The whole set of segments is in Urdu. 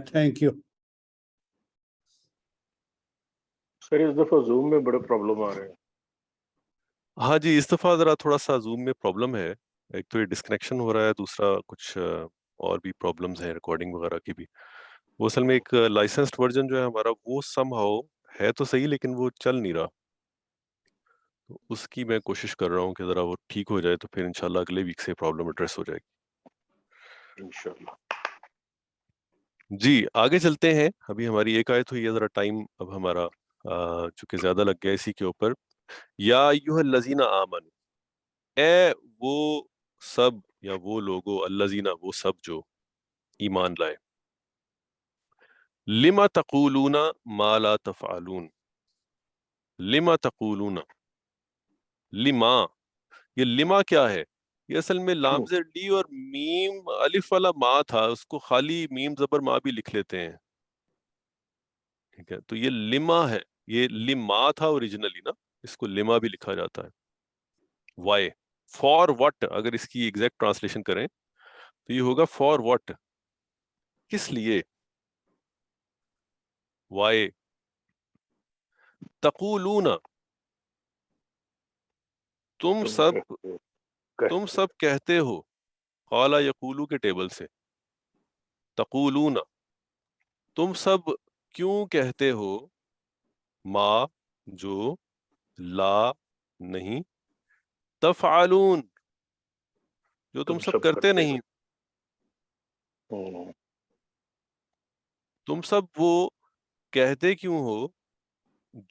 تھینک یو سر اس دفعہ زوم میں بڑے پرابلم آ رہے ہیں. ہاں جی، اس دفعہ ذرا تھوڑا سا زوم میں پرابلم ہے. ایک تو یہ ڈسکنیکشن ہو رہا ہے، دوسرا کچھ اور بھی پرابلمز ہیں ریکارڈنگ وغیرہ کی بھی. وہ اصل میں ایک لائسنسڈ ورژن جو ہے ہمارا وہ سم ہاؤ ہے تو صحیح لیکن وہ چل نہیں رہا. تو اس کی میں کوشش کر رہا ہوں کہ ذرا وہ ٹھیک ہو جائے تو پھر انشاءاللہ اگلے ویک سے پرابلم ایڈریس ہو جائے گی انشاءاللہ. جی آگے چلتے ہیں. ابھی ہماری ایک آیت ہوئی ہے، ذرا ٹائم اب ہمارا چونکہ زیادہ لگ گیا اسی کے اوپر. یا ایھا الذین آمنوا، اے وہ سب یا وہ لوگو، الذین وہ سب جو ایمان لائے. لما تقولون ما لا تفعلون. لما تقولون، لما، یہ لما کیا ہے؟ یہ اصل میں لام زیر لی اور میم الف والا ما تھا، اس کو خالی میم زبر ما بھی لکھ لیتے ہیں. ٹھیک ہے، تو یہ لما ہے، یہ لما تھا اوریجنلی نا، اس کو لما بھی لکھا جاتا ہے. وائی، فار وٹ، اگر اس کی ایگزیکٹ ٹرانسلیشن کریں تو یہ ہوگا فار وٹ، کس لیے. وائی تقولون، تم سب کہتے ہو. قالا یقولو کے ٹیبل سے. تقولون، تم سب کیوں کہتے ہو. ما، جو، لا، نہیں، تفعلون، جو تم سب کرتے نہیں. تم سب وہ کہتے کیوں ہو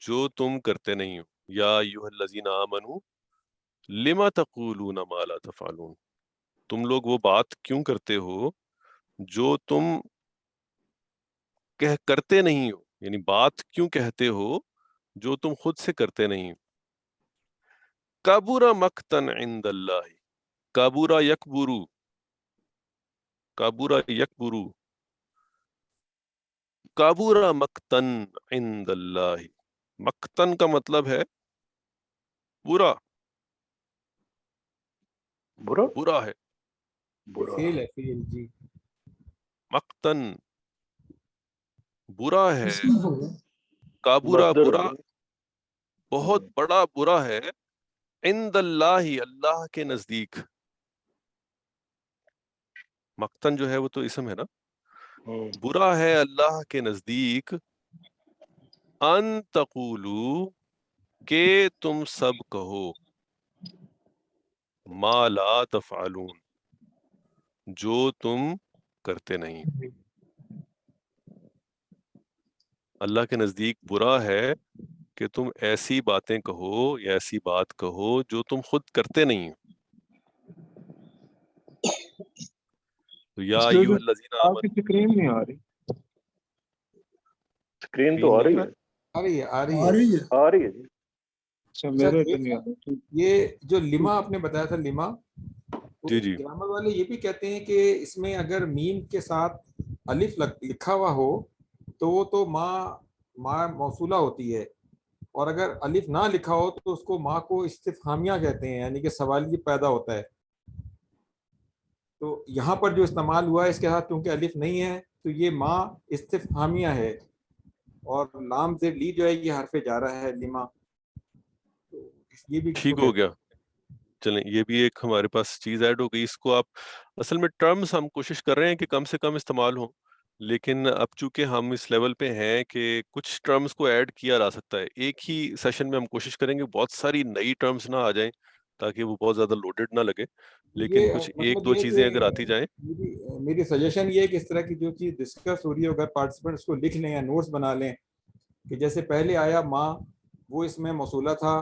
جو تم کرتے نہیں ہو. یا ایھا الذین آمنوا لما تقولون ما لا تفعلون. تم لوگ وہ بات کیوں کرتے ہو جو تم کرتے نہیں ہو، یعنی بات کیوں کہتے ہو جو تم خود سے کرتے نہیں ہو. کبر مقتا عند اللہ، کبر یکبر، کبر یکبر، کبر مقتا عند اللہ. مقتن کا مطلب ہے برا، برا ہے. فعل ہے، فعل جی. مقتن برا ہے، کابرا برا، بہت بڑا برا ہے. عند اللہ، اللہ کے نزدیک. مقتن جو ہے وہ تو اسم ہے نا، برا ہے اللہ کے نزدیک. ان تقولو، کہ تم سب کہو. ما لا تفعلون، جو تم کرتے نہیں. اللہ کے نزدیک برا ہے کہ تم ایسی باتیں کہو یا ایسی بات کہو جو تم خود کرتے نہیں ہو. تو یا ایھا الذین آمنوا، اسکرین نہیں آ رہی. اسکرین تو آ رہی ہے، آ رہی ہے، آ رہی ہے جی. اچھا میرے تو نہیں آ رہی. یہ جو لما آپ نے بتایا تھا، لما، جی جی، گرامر والے یہ بھی کہتے ہیں کہ اس میں اگر میم کے ساتھ الف لکھا ہوا ہو تو وہ تو ما موصولہ ہوتی ہے، اور اگر الف نہ لکھا ہو تو اس کو ما کو استفہامیہ کہتے ہیں، یعنی کہ سوال یہ پیدا ہوتا ہے. تو یہاں پر جو استعمال ہوا ہے اس کے ساتھ کیونکہ الف نہیں ہے تو یہ ما استفہامیہ ہے، اور لام زیر لی جو ہے یہ حرف جارہ ہے، لما. تو یہ بھی ٹھیک ہو گیا. چلیں یہ بھی ایک ہمارے پاس چیز ایڈ ہو گئی. اس کو آپ اصل میں ٹرمز ہم کوشش کر رہے ہیں کہ کم سے کم استعمال ہوں، لیکن اب چونکہ ہم اس لیول پہ ہیں کہ کچھ ٹرمز کو ایڈ کیا جا سکتا ہے. ایک ہی سیشن میں ہم کوشش کریں گے بہت ساری نئی ٹرمز نہ آ جائیں تاکہ وہ بہت زیادہ لوڈڈ نہ لگے، لیکن یہ کچھ ایک مطلب دو یہ چیزیں کہ اگر آتی جائیں. میری سجیشن یہ ہے کہ اس طرح کی جو چیز ڈسکس ہو رہی ہے اگر پارٹیسپینٹ اس کو لکھ لیں یا نوٹس بنا لیں، کہ جیسے پہلے آیا ماں، وہ اس میں موصولہ تھا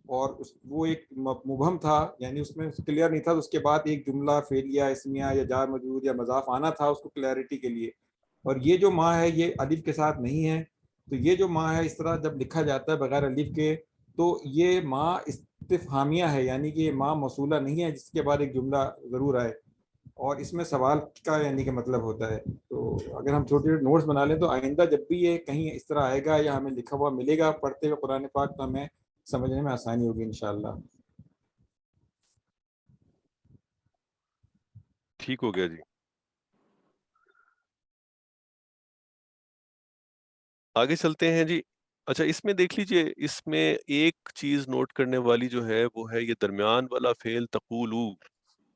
اور وہ ایک مبہم تھا، یعنی اس میں کلیئر نہیں تھا، تو اس کے بعد ایک جملہ فعلیہ اسمیہ یا جار مجرور یا مضاف آنا تھا اس کو کلیئرٹی کے لیے. اور یہ جو ماں ہے یہ الف کے ساتھ نہیں ہے، تو یہ جو ماں ہے اس طرح جب لکھا جاتا ہے بغیر الف کے تو یہ ماں استفہامیہ ہے، یعنی کہ یہ ماں موصولہ نہیں ہے جس کے بعد ایک جملہ ضرور آئے، اور اس میں سوال کا یعنی کہ مطلب ہوتا ہے. تو اگر ہم چھوٹے چھوٹے نوٹس بنا لیں تو آئندہ جب بھی یہ کہیں اس طرح آئے گا یا ہمیں لکھا ہوا ملے گا پڑھتے ہوئے قرآن پاک تو ہمیں سمجھنے میں آسانی ہوگی انشاءاللہ. ٹھیک ہو گیا جی. آگے چلتے ہیں جی. اچھا اس میں دیکھ لیجئے، اس میں ایک چیز نوٹ کرنے والی جو ہے وہ ہے یہ درمیان والا فعل تقولو.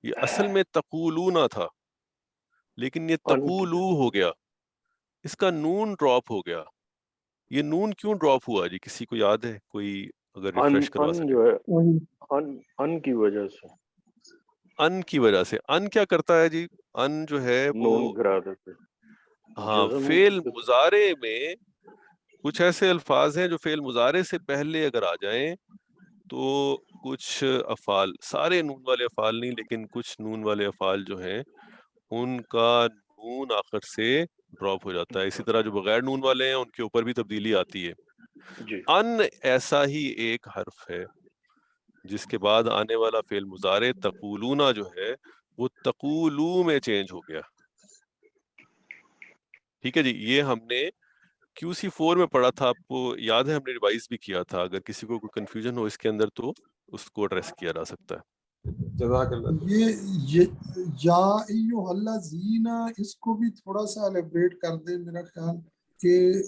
یہ اصل میں تقولونا تھا لیکن یہ تقولو ہو گیا، اس کا نون ڈراپ ہو گیا. یہ نون کیوں ڈراپ ہوا جی؟ کسی کو یاد ہے؟ کوئی اگر ریفریش کروا سکے. جو ہے ان کی وجہ سے، ان کی وجہ سے. ان کیا کرتا ہے جی؟ ان جو ہے وہ نون گرا دیتے. ہاں فعل مضارع میں کچھ ایسے الفاظ ہیں جو فعل مضارع سے پہلے اگر آ جائیں تو کچھ افعال، سارے نون والے افعال نہیں لیکن کچھ نون والے افعال جو ہیں ان کا نون آخر سے ڈراپ ہو جاتا ہے. اسی طرح جو بغیر نون والے ہیں ان کے اوپر بھی تبدیلی آتی ہے. جی ان ایسا ہی ایک حرف ہے جس کے بعد آنے والا فعل مضارع تقولونا جو ہے وہ تقولو میں چینج ہو گیا. ٹھیک ہے جی. یہ ہم نے QC4 میں پڑھا تھا، آپ کو یاد ہے؟ ہم نے ریوائز بھی کیا تھا. اگر کسی کو کوئی کنفیوژن ہو اس کے اندر تو اس کو ایڈریس کیا جا سکتا ہے. جزاک اللہ. یہ یا ایھا الذین، اس کو بھی تھوڑا سا الیبریٹ کر دیں. میرا خیال کہ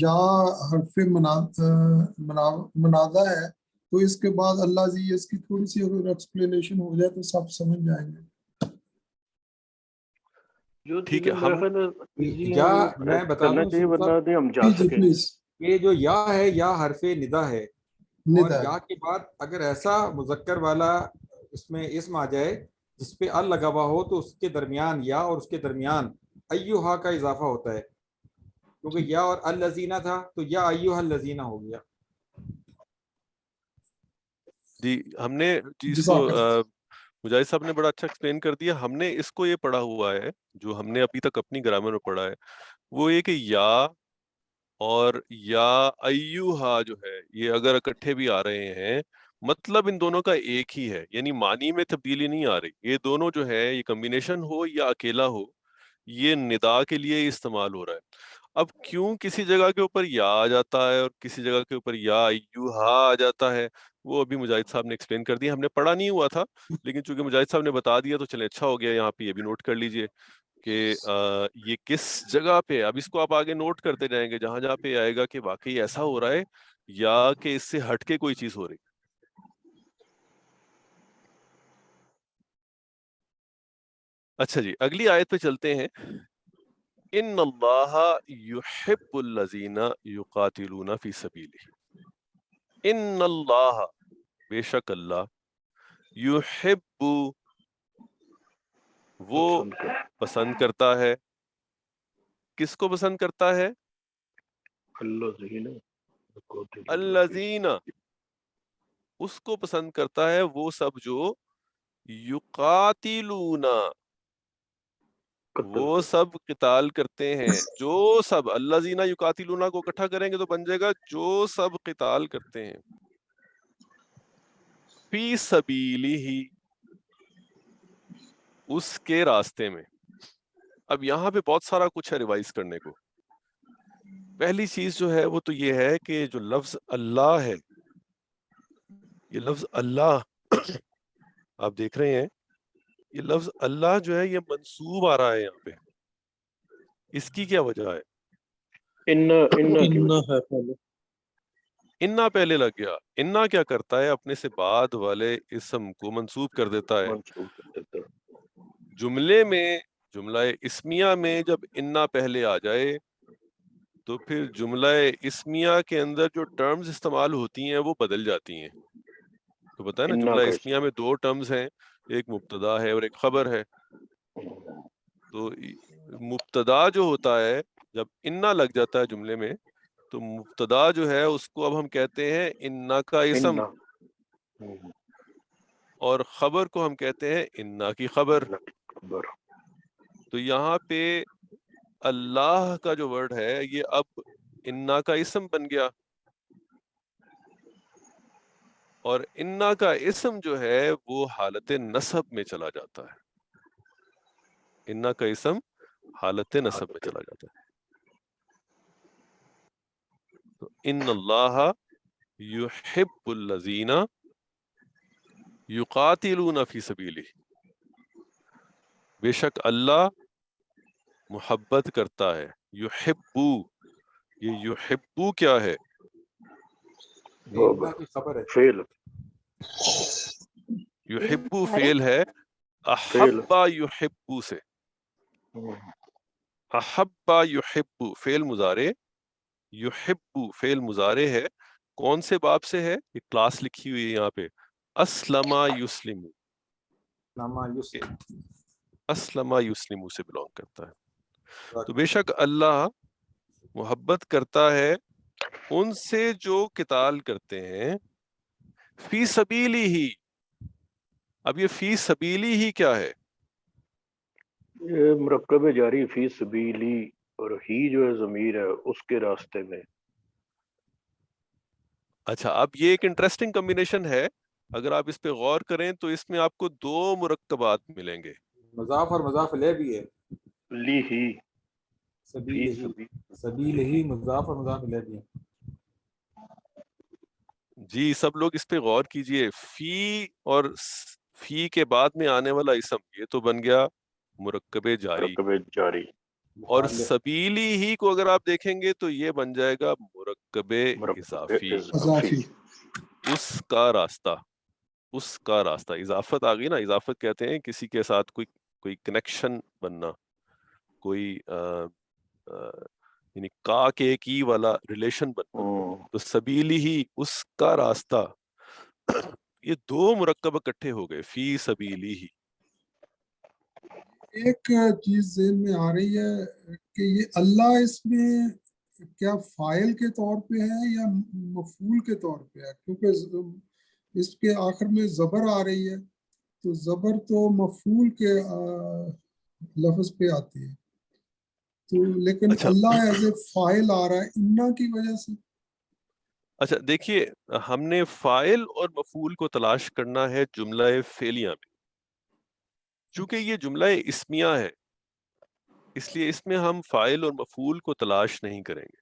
یا حرف منادہ ہے تو اس کے بعد اللہ زی، اس کی تھوڑی سی اگر ایکسپلینیشن ہو جائے تو سب سمجھ جائیں گے. جو ٹھیک ہے. چیزیں ہم میرا خیال ہے easy یا ہیں، میں بتا کرنا دوں چاہیے صاحب، ورنہ نہیں ہم جا جی سکیں. پلیز. یہ جو یا ہے یا حرف ندا ہے، اور ندا یا کے بعد اگر ایسا مذکر والا اس میں اسم آ جائے جس پہ ال لگا ہوا ہو تو اس کے درمیان یا اور اس کے درمیان ایھا کا اضافہ ہوتا ہے، کیونکہ یا اور الذین تھا تو یا ایھا الذین ہو گیا. جی ہم نے جی اس کو جزاک اللہ. مجاہد صاحب نے بڑا اچھا ایکسپلین کر دیا. ہم نے اس کو یہ پڑھا ہوا ہے جو ہم نے ابھی تک اپنی گرامر میں پڑھا ہے، وہ یہ کہ یا اور یا ایھا جو ہے یہ اگر اکٹھے بھی آ رہے ہیں مطلب ان دونوں کا ایک ہی ہے، یعنی معنی میں تبدیلی نہیں آ رہی. یہ دونوں جو ہے یہ کمبینیشن ہو یا اکیلا ہو، یہ ندا کے لیے استعمال ہو رہا ہے. اب کیوں کسی جگہ کے اوپر یا آ جاتا ہے اور کسی جگہ کے اوپر یا ایھا آ جاتا ہے وہ ابھی مجاہد صاحب نے ایکسپلین کر دیا. ہم نے پڑھا نہیں ہوا تھا لیکن چونکہ مجاہد صاحب نے بتا دیا تو چلیں اچھا ہو گیا. یہاں پہ یہ بھی نوٹ کر لیجئے کہ یہ کس جگہ پہ. اب اس کو آپ آگے نوٹ کرتے جائیں گے جہاں جہاں پہ آئے گا کہ واقعی ایسا ہو رہا ہے یا کہ اس سے ہٹ کے کوئی چیز ہو رہی. اچھا جی اگلی آیت پہ چلتے ہیں. ان اللہ یحب الذین یقاتلون فی سبیلہ. ان اللہ، بے شک اللہ، یحب، وہ پسند کرتا ہے. کس کو پسند کرتا ہے؟ الذین، اس کو پسند کرتا ہے وہ سب جو یقاتلون، وہ سب قتال کرتے ہیں. جو سب الذین یقاتلون کو اکٹھا کریں گے تو بن جائے گا جو سب قتال کرتے ہیں. فی سبیلہ، اس کے راستے میں. اب یہاں پہ بہت سارا کچھ ہے ریوائز کرنے کو. پہلی چیز جو ہے وہ تو یہ ہے کہ جو لفظ اللہ ہے، یہ لفظ اللہ آپ دیکھ رہے ہیں، یہ لفظ اللہ جو ہے یہ منصوب آ رہا ہے یہاں پہ. اس کی کیا وجہ ہے؟ انا پہلے لگ گیا. انا کیا کرتا ہے؟ اپنے سے بعد والے اسم کو منصوب کر دیتا ہے. جملے میں، جملہ اسمیہ میں جب انا پہلے آ جائے تو پھر جملہ اسمیہ کے اندر جو ٹرمز استعمال ہوتی ہیں وہ بدل جاتی ہیں. تو پتہ ہے نا جملہ اسمیہ میں دو ٹرمز ہیں، ایک مبتدا ہے اور ایک خبر ہے. تو مبتدا جو ہوتا ہے جب انا لگ جاتا ہے جملے میں تو مبتدا جو ہے اس کو اب ہم کہتے ہیں انا کا اسم، اور خبر کو ہم کہتے ہیں انا کی خبر. تو یہاں پہ اللہ کا جو ورڈ ہے یہ اب انا کا اسم بن گیا، اور انا کا اسم جو ہے وہ حالت نصب میں چلا جاتا ہے. انا کا اسم حالت نصب میں چلا جاتا ہے. تو ان اللہ یحب الذین یقاتلون فی سبیلہ. بے شک اللہ محبت کرتا ہے. یحبو، یہ یحبو کیا ہے؟ یہ اللہ کی خبر ہے. فعل یحبو فعل ہے فعل احبا یحبو سے. احبا یحبو فعل مضارع، یحبو فعل مضارع ہے. کون سے باب سے ہے؟ یہ کلاس لکھی ہوئی ہے یہاں پہ، اسلم یسلم. نامہ یسلم. اسلم یسلم سے بلونگ کرتا ہے. تو بے شک اللہ محبت کرتا ہے ان سے جو قتال کرتے ہیں فی سبیلی ہی. اب یہ فی سبیلی ہی کیا ہے؟ یہ مرکب جاری فی سبیلی، اور ہی جو ہے ضمیر ہے اس کے راستے میں. اچھا، اب یہ ایک انٹرسٹنگ کمبینیشن ہے. اگر آپ اس پہ غور کریں تو اس میں آپ کو دو مرکبات ملیں گے. مضاف اور مضاف الیہ بھی ہے. لی ہی سبیل فی ہی، سبیل. سبیل ہی مضاف اور مضاف الیہ بھی ہے. جی سب لوگ اس پہ غور کیجئے. فی اور فی کے بعد میں آنے والا اسم یہ تو بن گیا مرکب جاری، مرکب جاری اور مخالف. سبیلی ہی کو اگر آپ دیکھیں گے تو یہ بن جائے گا مرکب مرکب اضافی. اضافی. اس کا راستہ، اس کا راستہ. اضافت آ گئی نا، اضافت کہتے ہیں کسی کے ساتھ کوئی کنیکشن بننا، کوئی یعنی کا کے کی والا ریلیشن بننا. تو سبیلی ہی اس کا راستہ. یہ دو مرکب اکٹھے ہو گئے، فی سبیلی ہی. ایک چیز ذہن میں آ رہی ہے کہ یہ اللہ اس میں کیا فاعل کے طور پہ ہے یا مفعول کے طور پہ ہے؟ کیونکہ اس کے آخر میں زبر آ رہی ہے، تو زبر تو مفعول کے لفظ پہ آتی ہے، تو لیکن اچھا اللہ ایز اے فاعل آ رہا ہے انا کی وجہ سے. اچھا دیکھیے، ہم نے فاعل اور مفعول کو تلاش کرنا ہے جملہ فعلیہ میں. چونکہ یہ جملہ اسمیہ ہے اس لیے اس میں ہم فاعل اور مفعول کو تلاش نہیں کریں گے.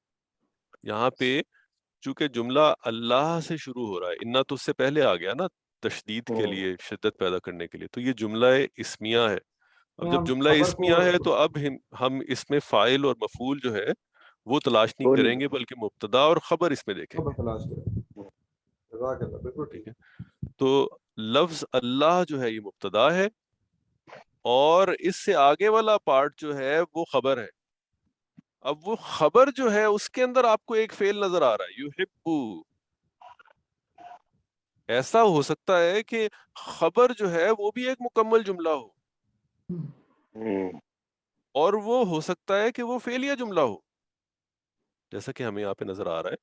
یہاں پہ چونکہ جملہ اللہ سے شروع ہو رہا ہے، انا تو اس سے پہلے آ گیا نا تشدید کے لیے، شدت پیدا کرنے کے لیے، تو یہ جملہ اسمیہ ہے. اب جب ہم جملہ خبر اسمیہ ہے تو اب ہم اس میں فاعل اور مفعول جو ہے وہ تلاش نہیں کریں گے، بلکہ مبتدا اور خبر اس میں دیکھیں گے. تلاش کریں. جزاک اللہ، بالکل ٹھیک. ٹھیک ہے، تو لفظ اللہ جو ہے یہ مبتدا ہے، اور اس سے آگے والا پارٹ جو ہے وہ خبر ہے. اب وہ خبر جو ہے اس کے اندر آپ کو ایک فعل نظر آ رہا ہے، یحبو. ایسا ہو سکتا ہے کہ خبر جو ہے وہ بھی ایک مکمل جملہ ہو، اور وہ ہو سکتا ہے کہ وہ فعلیہ جملہ ہو، جیسا کہ ہمیں یہاں پہ نظر آ رہا ہے.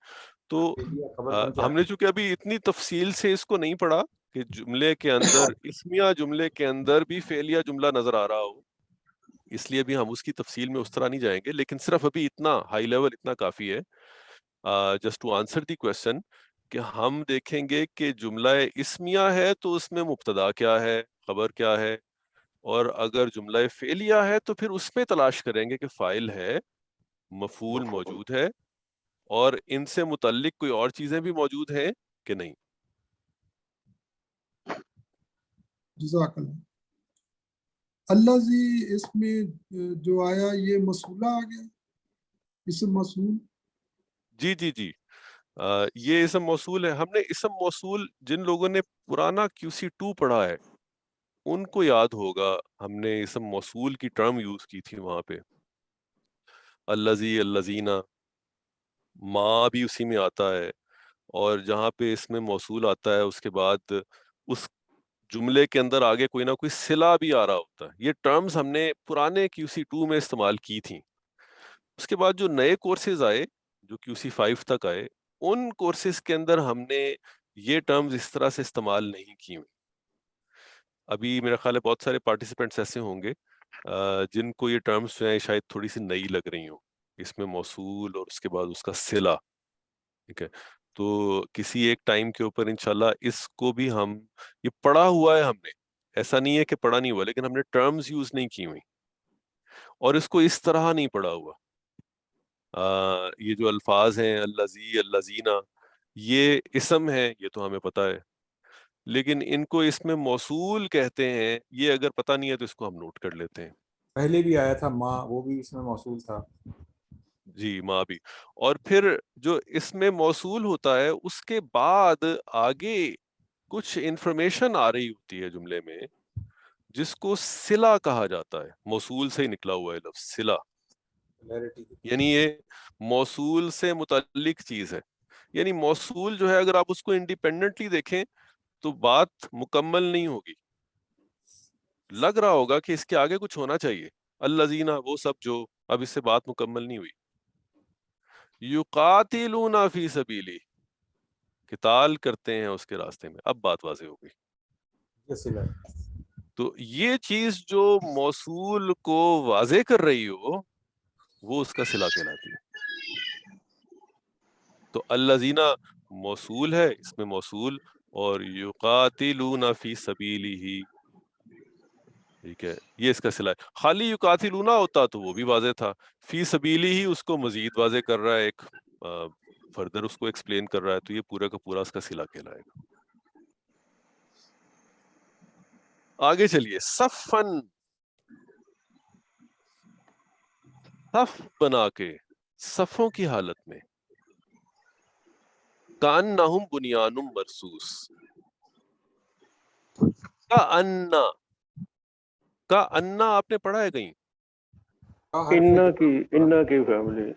تو خبر بن ہم نے چونکہ ابھی اتنی تفصیل سے اس کو نہیں پڑھا کہ جملے کے اندر، اسمیہ جملے کے اندر بھی فعلیہ جملہ نظر آ رہا ہو، اس لیے بھی ہم اس کی تفصیل میں اس طرح نہیں جائیں گے. لیکن صرف ابھی اتنا ہائی لیول اتنا کافی ہے just to answer the question, کہ ہم دیکھیں گے کہ جملہ اسمیہ ہے تو اس میں مبتدا کیا ہے، خبر کیا ہے، اور اگر جملہ فعلیہ ہے تو پھر اس میں تلاش کریں گے کہ فاعل ہے، مفعول موجود ہے، اور ان سے متعلق کوئی اور چیزیں بھی موجود ہیں کہ نہیں. جزاک اللہ. اللہ زی اس میں جو آیا یہ موصولہ آ گیا، اسم موصول. جی جی جی، یہ اسم موصول ہے. ہم نے اسم موصول، جن لوگوں نے پرانا QC2 پڑھا ہے ان کو یاد ہوگا، ہم نے اسم موصول کی ٹرم یوز کی تھی وہاں پہ، الذی، الذین، ما بھی اسی میں آتا ہے، اور جہاں پہ اس میں موصول آتا ہے اس کے بعد اس جملے کے اندر آگے کوئی نہ کوئی صلہ بھی آ رہا ہوتا ہے. یہ ٹرمز ہم نے پرانے QC2 میں استعمال کی تھیں. اس کے بعد جو نئے کورسز آئے، جو QC5 تک آئے، ان کورسز کے اندر ہم نے یہ ٹرمز اس طرح سے استعمال نہیں کی ہوئی. ابھی میرا خیال ہے بہت سارے پارٹیسپینٹس ایسے ہوں گے جن کو یہ ٹرمز جو ہیں شاید تھوڑی سی نئی لگ رہی ہوں، اس میں موصول اور اس کے بعد اس کا صلہ. ٹھیک ہے، تو کسی ایک ٹائم کے اوپر انشاءاللہ اس کو بھی ہم، یہ پڑھا ہوا ہے ہم نے، ایسا نہیں ہے کہ پڑھا نہیں ہوا، لیکن ہم نے ٹرمز یوز نہیں کی ہوئی اور اس کو اس طرح نہیں پڑھا ہوا. یہ جو الفاظ ہیں الذی، الذین، یہ اسم ہے، یہ تو ہمیں پتہ ہے، لیکن ان کو اس میں موصول کہتے ہیں. یہ اگر پتہ نہیں ہے تو اس کو ہم نوٹ کر لیتے ہیں. پہلے بھی آیا تھا ماں، وہ بھی اس میں موصول تھا. جی ماں بھی. اور پھر جو اس میں موصول ہوتا ہے اس کے بعد آگے کچھ انفارمیشن آ رہی ہوتی ہے جملے میں جس کو صلہ کہا جاتا ہے. موصول سے ہی نکلا ہوا ہے لفظ صلہ، یعنی یہ موصول سے متعلق چیز ہے. یعنی موصول جو ہے اگر آپ اس کو انڈیپینڈنٹلی دیکھیں تو بات مکمل نہیں ہوگی. لگ رہا ہوگا کہ اس کے آگے کچھ ہونا چاہیے، الذین وہ سب جو، اب اس سے بات مکمل نہیں ہوئی. یقاتلون فی سبیلی، قتال کرتے ہیں اس کے راستے میں. اب بات واضح ہو گئی. یہ صلہ. تو یہ چیز جو موصول کو واضح کر رہی ہو وہ اس کا صلہ کہلاتی ہے. تو الذین موصول ہے، اس میں موصول، اور یقاتلون فی سبیلہ، ٹھیک ہے، یہ اس کا صلہ ہے. خالی یقاتلون ہوتا تو وہ بھی واضح تھا. فی سبیلہ ہی اس کو مزید واضح کر رہا ہے، ایک فردر اس کو ایکسپلین کر رہا ہے، تو یہ پورا کا پورا اس کا صلہ کہلائے گا. آگے چلیے. صفن، صف بنا کے، صفوں کی حالت میں. کأنہم بنیان مرصوص، کأن آپ نے پڑھا ہے کہیں؟ انا کی فیملی،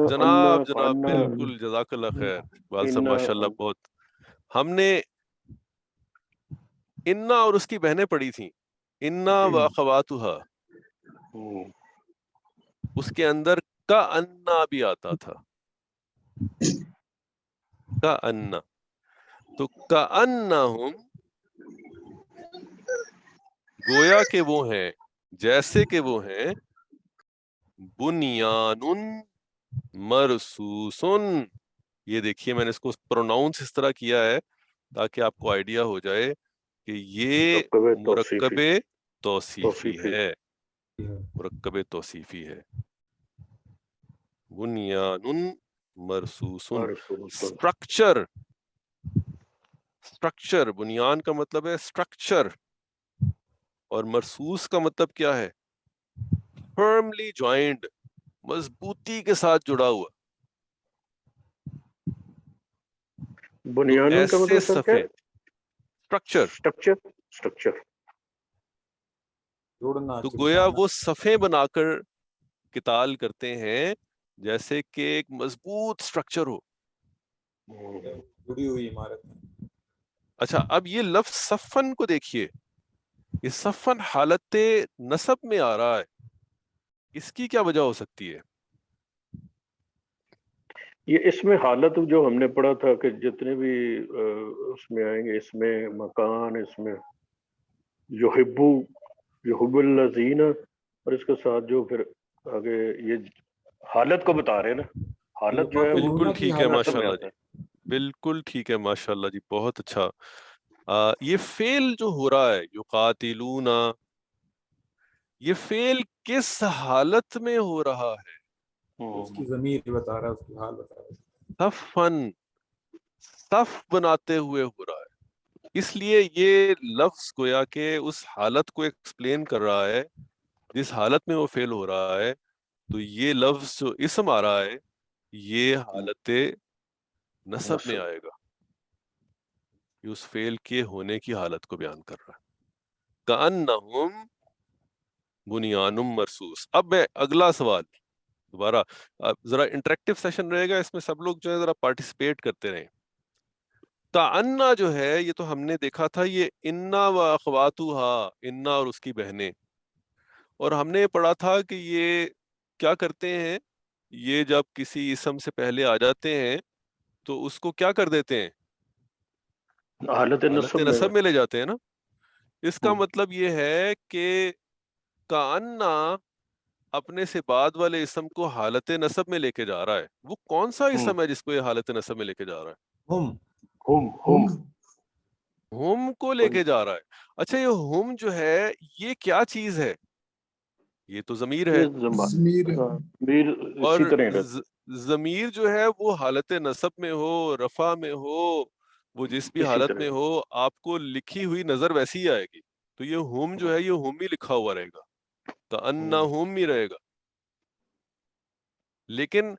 جناب بالکل، جزاک اللہ خیر. والسلام ماشاء اللہ بہت. ہم نے انا اور اس کی بہنیں پڑھی تھیں، انا واخواتھا. اس کے اندر کأن بھی آتا تھا، کأن. تو کأنہم گویا کہ وہ ہیں، جیسے کہ وہ ہیں، بنیان مرصوصن. یہ دیکھیے میں نے اس کو پروناؤنس اس طرح کیا ہے تاکہ آپ کو آئیڈیا ہو جائے کہ یہ مرکب توصیفی ہے، مرکب توصیفی ہے. بنیان مرصوصن، اسٹرکچر. اسٹرکچر، بنیان کا مطلب ہے اسٹرکچر، اور مرصوص کا مطلب کیا ہے؟ فرملی جوائنڈ، مضبوطی کے ساتھ جڑا ہوا. بنیان کا مطلب سر کیا ہے؟ اسٹرکچر. اسٹرکچر. تو گویا وہ صفیں بنا کر قتال کرتے ہیں جیسے کہ ایک مضبوط اسٹرکچر ہو. جڑی ہوئی عمارت. اچھا اب یہ لفظ صفن کو دیکھیے، یہ صفن حالت نصب میں آ رہا ہے. اس کی کیا وجہ ہو سکتی ہے؟ یہ اس میں حالت جو ہم نے پڑھا تھا کہ جتنے بھی اس میں آئیں گے، اس میں مکان، اس میں یحب الذین، اور اس کے ساتھ جو پھر آگے یہ حالت کو بتا رہے ہیں نا، حالت جو ہے بالکل ٹھیک ہے نصب میں ماشاءاللہ آتا جی، ہے. بالکل ٹھیک ہے ماشاءاللہ جی، بہت اچھا. یہ فعل جو ہو رہا ہے یقاتلون، یہ فعل کس حالت میں ہو رہا ہے؟ اس کی ضمیر بتا رہا ہے، اس کی حال بتا رہا ہے. صفن، صف بناتے ہوئے ہو رہا ہے. اس لیے یہ لفظ گویا کہ اس حالت کو ایکسپلین کر رہا ہے جس حالت میں وہ فعل ہو رہا ہے. تو یہ لفظ جو اسم آ رہا ہے یہ حالت نصب میں آئے گا، یہ اس فعل کے ہونے کی حالت کو بیان کر رہا ہے. کأنہم بنیان مرصوص. اب میں اگلا سوال دوبارہ، ذرا انٹریکٹیو سیشن رہے گا، اس میں سب لوگ جو ہے ذرا پارٹیسپیٹ کرتے رہیں. کأن جو ہے یہ تو ہم نے دیکھا تھا، یہ انا و اخواتھا، انا اور اس کی بہنیں. اور ہم نے پڑھا تھا کہ یہ کیا کرتے ہیں، یہ جب کسی اسم سے پہلے آ جاتے ہیں تو اس کو کیا کر دیتے ہیں؟ حالت نصب میں لے جاتے ہیں نا. اس کا مطلب یہ ہے کہ کأن اپنے سے بعد والے اسم کو حالت نصب میں لے کے جا رہا ہے. وہ کون سا اسم ہے جس کو یہ حالت نصب میں لے کے جا رہا ہے؟ ہم کو لے کے جا رہا ہے. اچھا یہ ہم جو ہے یہ کیا چیز ہے؟ یہ تو ضمیر ہے، اور ضمیر جو ہے وہ حالت نصب میں ہو، رفع میں ہو، وہ جس بھی اسی حالت طرح میں ہو آپ کو لکھی ہوئی نظر ویسی ہی آئے گی. تو یہ ہم جو ہے یہ ہم ہی لکھا ہوا رہے گا, کأنہم ہی رہے گا. لیکن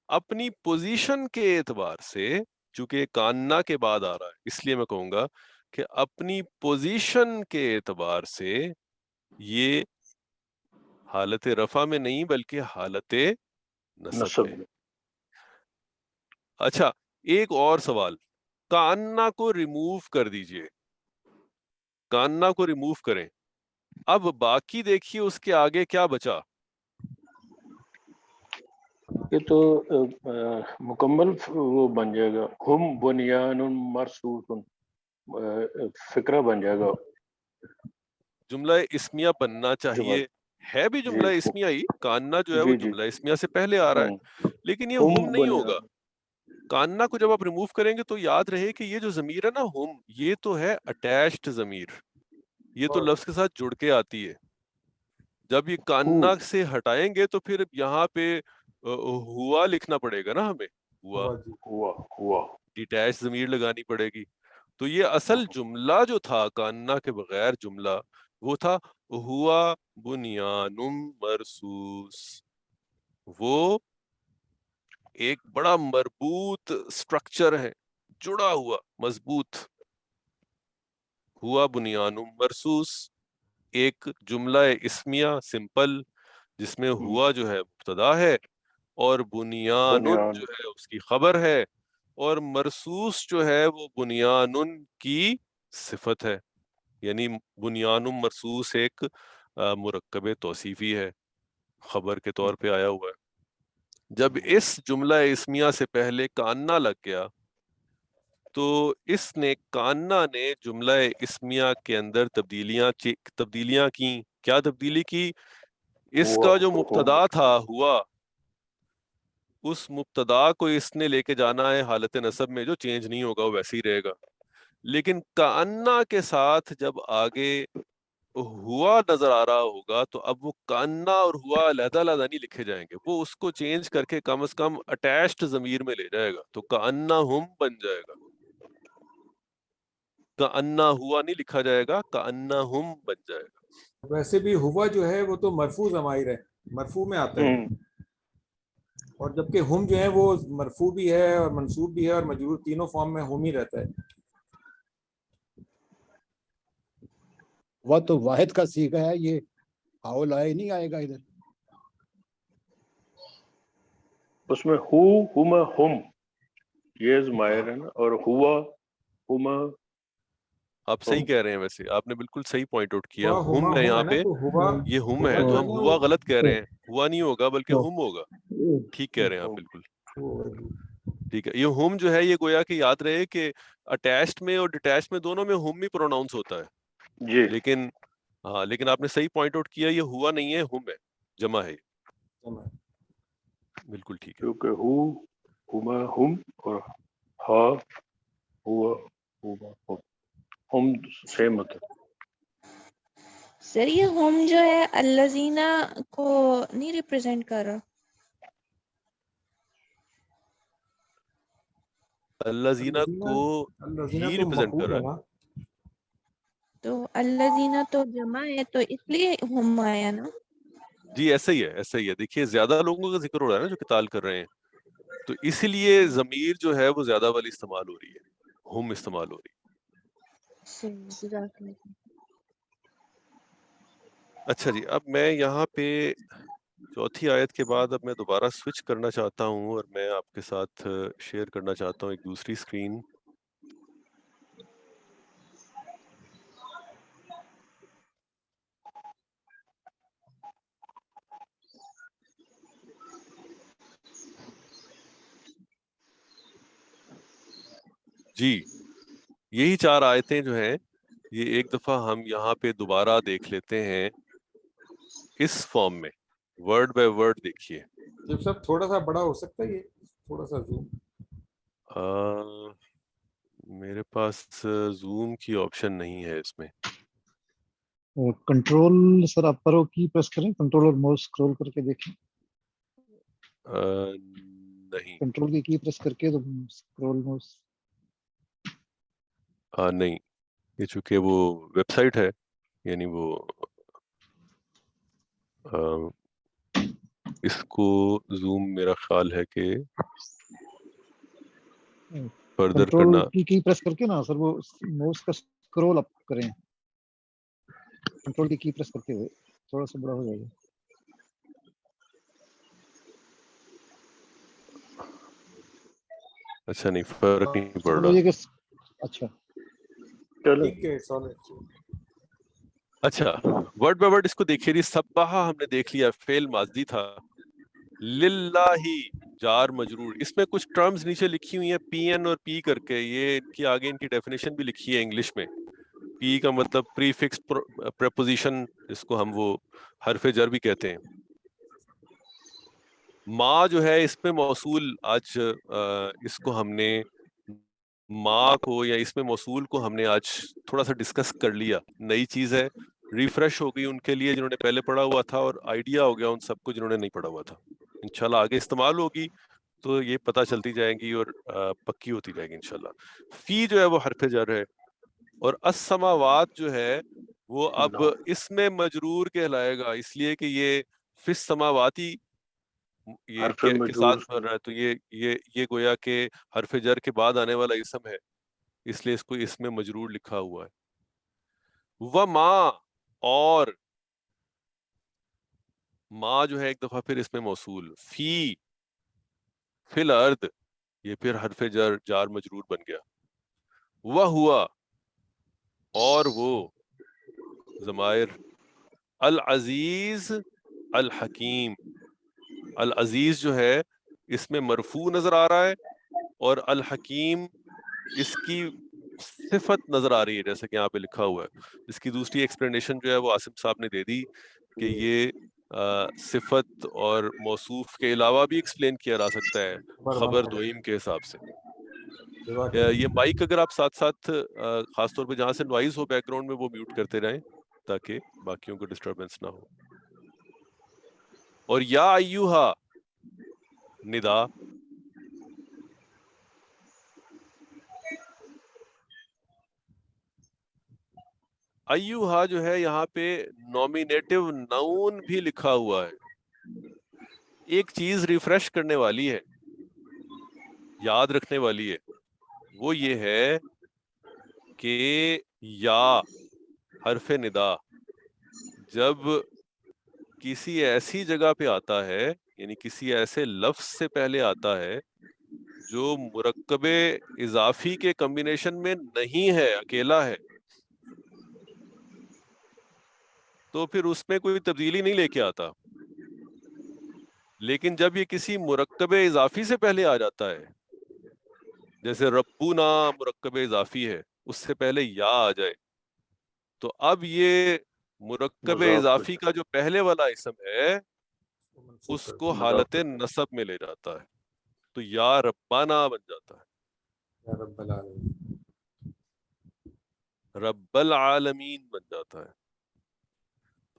اپنی پوزیشن کے اعتبار سے, چونکہ کاننا کے بعد آ رہا ہے اس لیے میں کہوں گا کہ اپنی پوزیشن کے اعتبار سے یہ حالت رفع میں نہیں بلکہ حالت نصب نصب میں. میں. اچھا ایک اور سوال, کاننا کو ریموو کر دیجئے, کاننا کو ریموو کریں, اب باقی دیکھیے اس کے آگے کیا بچا. یہ تو مکمل وہ بن جائے گا, ہم بنیان مرصوص, فکرہ بن جائے گا. جملہ اسمیہ بننا چاہیے, ہے بھی جملہ جی اسمیہ ہی, کاننا جو ہے وہ جی جی جملہ اسمیہ سے پہلے آ رہا ہے, لیکن یہ ہم نہیں ہوگا. کاننا کو جب آپ ریموو کریں گے تو یاد رہے کہ یہ جو ضمیر ہے نا ہم, یہ تو ہے اٹیچڈ ضمیر, یہ تو لفظ کے ساتھ جڑ کے آتی ہے. جب یہ کاننا سے ہٹائیں گے تو پھر یہاں پہ ہوا لکھنا پڑے گا نا ہمیں, ہوا ہوا ڈیٹیچ ضمیر لگانی پڑے گی. تو یہ اصل جملہ جو تھا کاننا کے بغیر جملہ, وہ تھا ہوا بنیان مرصوص. وہ ایک بڑا مربوط سٹرکچر ہے, جڑا ہوا مضبوط. ہوا بنیان مرصوص ایک جملہ اسمیہ سمپل جس میں ہوا جو ہے مبتدا ہے اور بنیان جو ہے اس کی خبر ہے, اور مرصوص جو ہے وہ بنیان کی صفت ہے. یعنی بنیان مرصوص ایک مرکب توصیفی ہے, خبر کے طور پہ آیا ہوا ہے. جب اس جملہ اسمیہ سے پہلے کاننا لگ گیا تو اس نے کاننا نے جملہ اسمیہ کے اندر تبدیلیاں کی. کیا تبدیلی کی؟ اس کا جو مبتدا تھا ہوا, اس مبتدا کو اس نے لے کے جانا ہے حالت نصب میں, جو چینج نہیں ہوگا وہ ویسے ہی رہے گا. لیکن کاننا کے ساتھ جب آگے ہوا نظر آ رہا ہوگا تو اب وہ کاننا اور ہوا علیحدہ علیحدہ نہیں لکھے جائیں گے, وہ اس کو چینج کر کے کم از کم اٹیچڈ ضمیر میں لے جائے گا, تو کانہم بن جائے گا. کانا ہوا نہیں لکھا جائے گا, کانہم بن جائے گا. ویسے بھی ہوا جو ہے وہ تو مرفوع ضمائر ہے, مرفوع میں آتا ہے, اور جبکہ ہم جو ہے وہ مرفوع بھی ہے اور منصوب بھی ہے اور مجرور, تینوں فارم میں ہم ہی رہتا ہے. وہ تو واحد کا صیغہ ہے, یہ ہاؤ لائے نہیں آئے گا ادھر. اس میں ہم یہ ضمائر ہے نا, اور ہوا ہما. آپ صحیح کہہ رہے ہیں, ویسے آپ نے بالکل صحیح پوائنٹ آؤٹ کیا. ہوا ہم ہما ہے ہم یہاں ہے نا, پہ, تو ہوا یہ ہم ہے, تو ہم ہوا غلط کہہ رہے ہیں, ہوا نہیں ہوگا بلکہ ہم ہوگا. ٹھیک کہہ رہے ہیں آپ بالکل ٹھیک ہے. یہ ہم جو ہے یہ گویا کہ یاد رہے کہ اٹیچڈ میں اور ڈیٹیچڈ میں دونوں میں ہم ہی پروناؤنس ہوتا ہے. جی لیکن ہاں, لیکن آپ نے صحیح پوائنٹ آؤٹ کیا, یہ ہوا نہیں ہے, ہم ہے, جمع ہے. بالکل ٹھیک ہے. کیونکہ ہما ہم اور ہا ہوا ہما ہم سیم ہوتا ہے. سر یہ ہوم جو ہے الذین کو نہیں ریپرزینٹ کر رہا. الذین کو ہی تو ریپرزینٹ کر مفعول رہا ہے ہے. نا, تو الذین تو جمع ہے تو اس لیے ہوم آیا نا. جی ایسا ہی ہے, ایسا ہی ہے. دیکھیے زیادہ لوگوں کا ذکر ہو رہا ہے نا جو قتال کر رہے ہیں, تو اسی لیے ضمیر جو ہے وہ زیادہ والی استعمال ہو رہی ہے, ہم استعمال ہو رہی ہے. جزاک اللہ. اچھا جی, اب میں یہاں پہ چوتھی آیت کے بعد اب میں دوبارہ سوئچ کرنا چاہتا ہوں اور میں آپ کے ساتھ شیئر کرنا چاہتا ہوں ایک دوسری اسکرین. جی یہی 4 آیتیں جو ہیں یہ ایک دفعہ ہم یہاں پہ دوبارہ دیکھ لیتے ہیں اس فارم میں, ورڈ بائی ورڈ دیکھیے. جب سب تھوڑا سا بڑا ہو سکتا ہے, یہ تھوڑا سا زوم. میرے پاس زوم کی آپشن نہیں ہے اس میں. کنٹرول سر آپ پر کی پریس کریں, کنٹرول اور ماؤس اسکرول کر کے دیکھیں. نہیں, کنٹرول کی پریس کر کے تو اسکرول ماؤس. نہیں، یہ چونکہ وہ ویب سائٹ ہے، یعنی وہ اس کو زوم میرا خیال ہے کہ فردر کرنا، کنٹرول کی پریس کر کے نا سر وہ ماؤس کا اسکرول اپ کریں، کنٹرول کی پریس کرتے ہوئے تھوڑا سا بڑا ہو جائے گا. اچھا نہیں فرق نہیں پڑ چلو رہا. یہ کہ اچھا چلو ٹھیک ہے solid. اچھا ورڈ بائی ورڈ اس کو دیکھیے. جی سبحہ ہم نے دیکھ لیا، فعل ماضی تھا. للہ جار مجرور، اس میں کچھ ٹرمز نیچے لکھی ہوئی ہیں پی این اور پی کر کے، یہ ان کی آگے ان کی ڈیفینیشن بھی لکھی ہے انگلش میں. پی کا مطلب پری فکس پریپوزیشن، جس کو ہم وہ حرف جر بھی کہتے ہیں. ما جو ہے اس میں موصول، آج اس کو ہم نے ما کو یا اس میں موصول کو ہم نے آج تھوڑا سا ڈسکس کر لیا. نئی چیز ہے، ریفریش ہو گئی ان کے لیے جنہوں نے پہلے پڑھا ہوا تھا، اور آئیڈیا ہو گیا ان سب کو جنہوں نے نہیں پڑھا ہوا تھا. انشاءاللہ آگے استعمال ہوگی تو یہ پتہ چلتی جائیں گی اور پکی ہوتی جائے گی انشاءاللہ. فی جو ہے وہ حرف جر ہے، اور السماوات جو ہے وہ اب اس میں مجرور کہلائے گا، اس لیے کہ یہ فی السماواتی یہ حرف کے مجرور ساتھ بن رہا ہے، تو یہ گویا کہ حرف جر کے بعد آنے والا اسم ہے، اس لیے اس کو اس میں مجرور لکھا ہوا ہے. وما، اور ما جو ہے ایک دفعہ پھر اس میں موصول. فی الارض، یہ پھر حرف جار مجرور بن گیا. وہوا، اور وہ ضمائر. العزیز الحکیم، العزیز جو ہے اس میں مرفوع نظر آ رہا ہے، اور الحکیم اس کی صفت نظر آ رہی ہے جیسا کہ یہاں پہ لکھا ہوا ہے. اس کی دوسری ایکسپلینیشن جو ہے وہ عاصم صاحب نے دے دی کہ یہ صفت اور موصوف کے علاوہ بھی ایکسپلین کیا جا سکتا ہے خبر دوئم کے حساب سے. یہ مائک اگر آپ ساتھ ساتھ خاص طور پہ جہاں سے نوائز ہو بیک گراؤنڈ میں وہ میوٹ کرتے رہیں تاکہ باقیوں کو ڈسٹربنس نہ ہو. اور یا ایوہا ندا، ایوہا جو ہے یہاں پہ نومینیٹو ناؤن بھی لکھا ہوا ہے. ایک چیز ریفریش کرنے والی ہے، یاد رکھنے والی ہے، وہ یہ ہے کہ یا حرف ندا جب کسی ایسی جگہ پہ آتا ہے، یعنی کسی ایسے لفظ سے پہلے آتا ہے جو مرکب اضافی کے کمبینیشن میں نہیں ہے، اکیلا ہے، تو پھر اس میں کوئی تبدیلی نہیں لے کے آتا. لیکن جب یہ کسی مرکب اضافی سے پہلے آ جاتا ہے، جیسے ربنا مرکب اضافی ہے، اس سے پہلے یا آ جائے، تو اب یہ مرکب مضاف ہو اضافی کا جو پہلے والا اسم ہے اس کو مضاف حالت ہو نصب میں لے جاتا ہے، تو یا ربنا بن جاتا ہے، یا رب العالمین. رب العالمین بن جاتا ہے.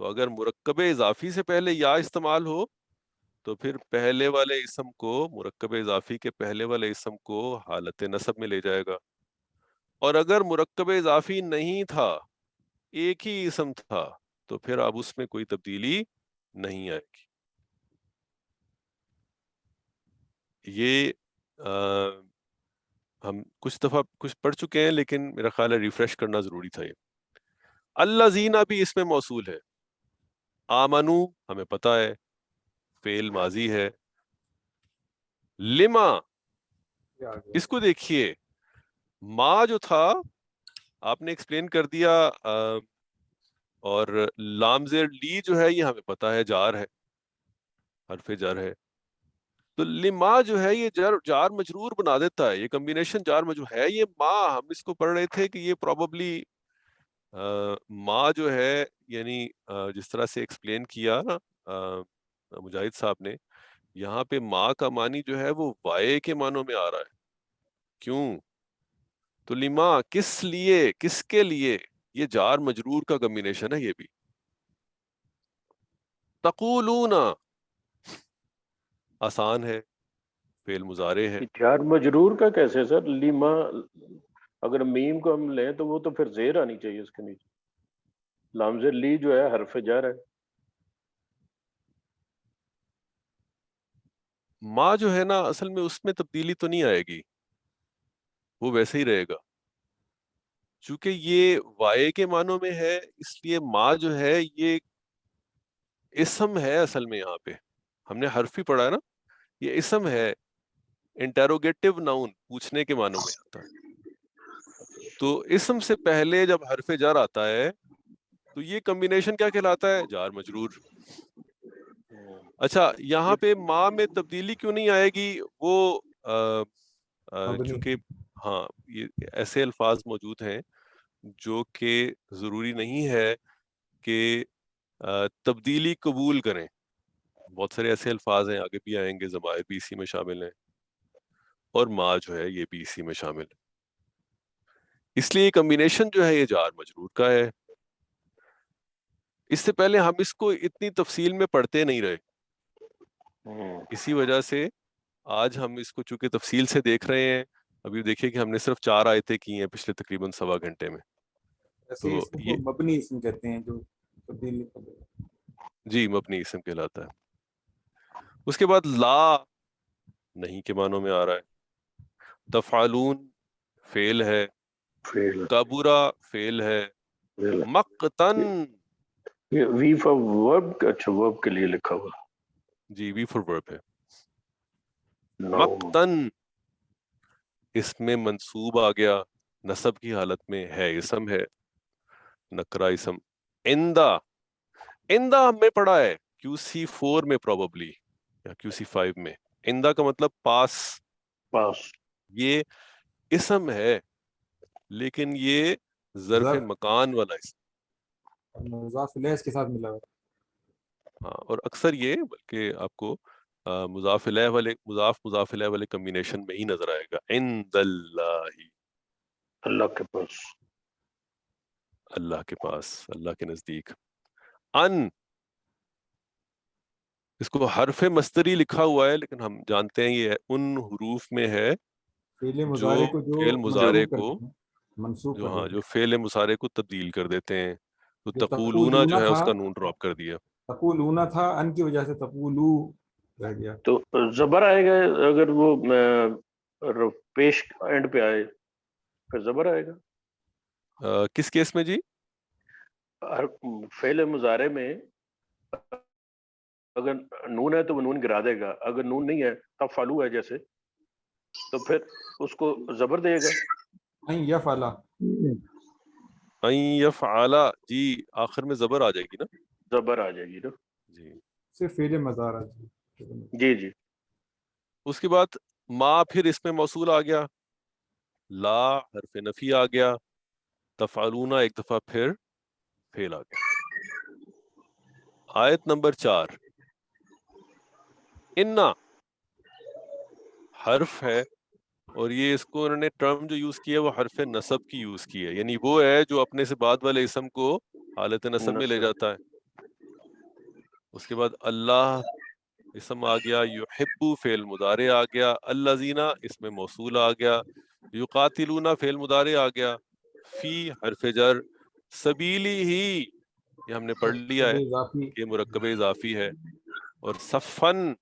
تو اگر مرکب اضافی سے پہلے یا استعمال ہو تو پھر پہلے والے اسم کو، مرکب اضافی کے پہلے والے اسم کو حالت نصب میں لے جائے گا. اور اگر مرکب اضافی نہیں تھا، ایک ہی اسم تھا، تو پھر اب اس میں کوئی تبدیلی نہیں آئے گی. یہ ہم کچھ دفعہ کچھ پڑھ چکے ہیں، لیکن میرا خیال ہے ریفریش کرنا ضروری تھا. یہ الذین بھی اس میں موصول ہے. آمنو ہمیں پتہ ہے فعل ماضی ہے. لما، اس کو دیکھیے، ما جو تھا آپ نے ایکسپلین کر دیا، اور لام زیر لی جو ہے یہ ہمیں پتہ ہے جار ہے، حرف جر ہے. تو لما جو ہے یہ جار مجرور بنا دیتا ہے، یہ کمبینیشن جار مجرور ہے. یہ ما ہم اس کو پڑھ رہے تھے کہ یہ پروبیبلی ما جو ہے، یعنی جس طرح سے ایکسپلین کیا نا مجاہد صاحب نے، یہاں پہ ما کا معنی جو ہے وہ وائے کے معنوں میں آ رہا ہے. کیوں؟ تو لما کس لیے، کس کے لیے، یہ جار مجرور کا کمبینیشن ہے. یہ بھی تقولون آسان ہے، فعل مضارع ہے. جار مجرور کا کیسے سر؟ لیما اگر میم کو ہم لیں تو وہ تو پھر زیر آنی چاہیے اس کے نیچے. لام زیر لی جو ہے حرف جر ہے. ما جو ہے نا اصل میں اس میں تبدیلی تو نہیں آئے گی, وہ ویسے ہی رہے گا. چونکہ یہ وائے کے معنوں میں ہے اس لیے ما جو ہے یہ اسم ہے اصل میں. یہاں پہ ہم نے حرف ہی پڑھا ہے نا, یہ اسم ہے, انٹروگیٹو ناؤن پوچھنے کے معنوں میں آتا ہے. تو اسم سے پہلے جب حرف جر آتا ہے تو یہ کمبینیشن کیا کہلاتا ہے؟ جار مجرور. اچھا یہاں پہ ما میں تبدیلی کیوں نہیں آئے گی؟ وہ مبنی. چونکہ ہاں یہ ایسے الفاظ موجود ہیں جو کہ ضروری نہیں ہے کہ تبدیلی قبول کریں. بہت سارے ایسے الفاظ ہیں, آگے بھی آئیں گے, ضمائر بھی اسی میں شامل ہیں, اور ما جو ہے یہ بھی اسی میں شامل ہے. اس لیے یہ کمبینیشن جو ہے یہ جار مجرور کا ہے. اس سے پہلے ہم اس کو اتنی تفصیل میں پڑھتے نہیں رہے, اسی وجہ سے آج ہم اس کو چونکہ تفصیل سے دیکھ رہے ہیں. ابھی دیکھیں کہ ہم نے صرف 4 آیتیں کی ہیں پچھلے تقریباً 1.25 گھنٹے میں. ایسے تو اسم کو یہ مبنی اسم کہتے ہیں جو تبدیل نہیں کرتے. جی مبنی اسم کہلاتا ہے. اس کے بعد لا نہیں کے معنوں میں آ رہا ہے. تفعلون فعل ہے, فعل کبورا فعل ہے, فعل. مقتن یہ وی فار ورب, اچھا ورب کے لیے لکھا ہوا. جی وی فور ورب ہے. ناؤن. مقتن اس میں منصوب آ گیا, نصب کی حالت میں ہے, اسم ہے, نکرا اسم. اندہ, اندہ ہم نے پڑھا ہے QC4 میں پروبیبلی یا QC5 میں. اندہ کا مطلب پاس. پاس. یہ اسم ہے لیکن یہ ظرف ظرف. مکان والا اسم. مضاف الیہ اس کے ساتھ ملا ہوا. ہاں, اور اکثر یہ بلکہ آپ کو مضاف الیہ والے مضاف الیہ والے کمبینیشن میں ہی نظر آئے گا. عند اللہ, اللہ کے پاس. اللہ کے پاس, اللہ کے نزدیک. ان اس کو حرف مصدری لکھا ہوا ہے لیکن ہم جانتے ہیں یہ ان حروف میں ہے فعل جو مضارع کو جو فعل مضارع منسوب کو کرتے ہیں, منسوب جو کر ہاں دیتے جو ہیں. فعل مضارع کو تبدیل کر دیتے ہیں. تو جو تقولون جو ہے تھا اس کا نون ڈراپ کر دیا. تقولون تھا, ان کی وجہ سے تقولو رہ گیا. تو زبر آئے گا اگر وہ پیش اینڈ پہ آئے پھر زبر آئے گا. کس کیس میں جی؟ فعل مضارع میں اگر نون ہے تو وہ نون گرا دے گا, اگر نون نہیں ہے تب فالو ہے جیسے, تو پھر اس کو زبر دے گا. این یفعلا, ان یفعلا, جی آخر میں زبر آ جائے گی نا. زبر آ جائے گی نا. جی صرف فعل مضارع. جی جی. اس کے بعد ما پھر اس میں موصول آ گیا, لا حرف نفی آ گیا, تفعلون ایک دفعہ پھر فعل آ گیا. آیت نمبر 4, انا حرف ہے, اور یہ اس کو انہوں نے ٹرم جو یوز کی ہے وہ حرف نصب کی یوز کی ہے, یعنی وہ ہے جو اپنے سے بعد والے اسم کو حالت نصب میں لے جاتا ہے. اس کے بعد اللہ اسم آ گیا, یحبو فعل مضارع آ گیا, الذین اس میں موصول آ گیا, یقاتلون فعل مضارع آ گیا, فی حرف جر, سبیلی ہی یہ ہم نے پڑھ لیا ہے اضافی. کہ مرکب اضافی ہے, اور صفن